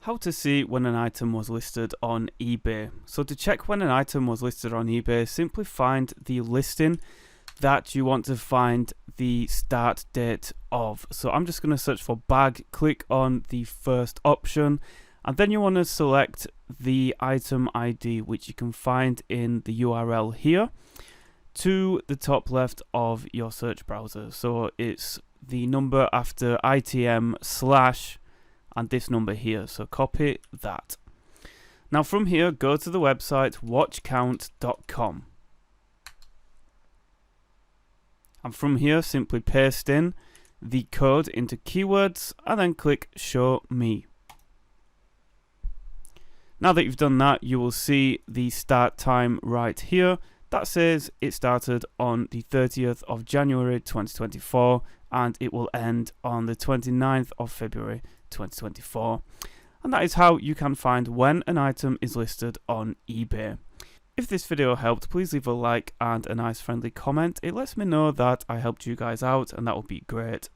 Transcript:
How to see when an item was listed on eBay. So to check when an item was listed on eBay, simply find the listing that you want to find the start date of. So I'm just going to search for bag, click on the first option, and then you want to select the item ID, which you can find in the URL here to the top left of your search browser. So it's the number after ITM / and this number here, so copy that. Now from here, go to the website watchcount.com, and from here simply paste in the code into keywords and then click show me. Now that you've done that, you will see the start time right here that says it started on the 30th of January 2024 and it will end on the 29th of February 2024. And that is how you can find when an item is listed on eBay. If this video helped, please leave a like and a nice friendly comment. It lets me know that I helped you guys out, and that would be great.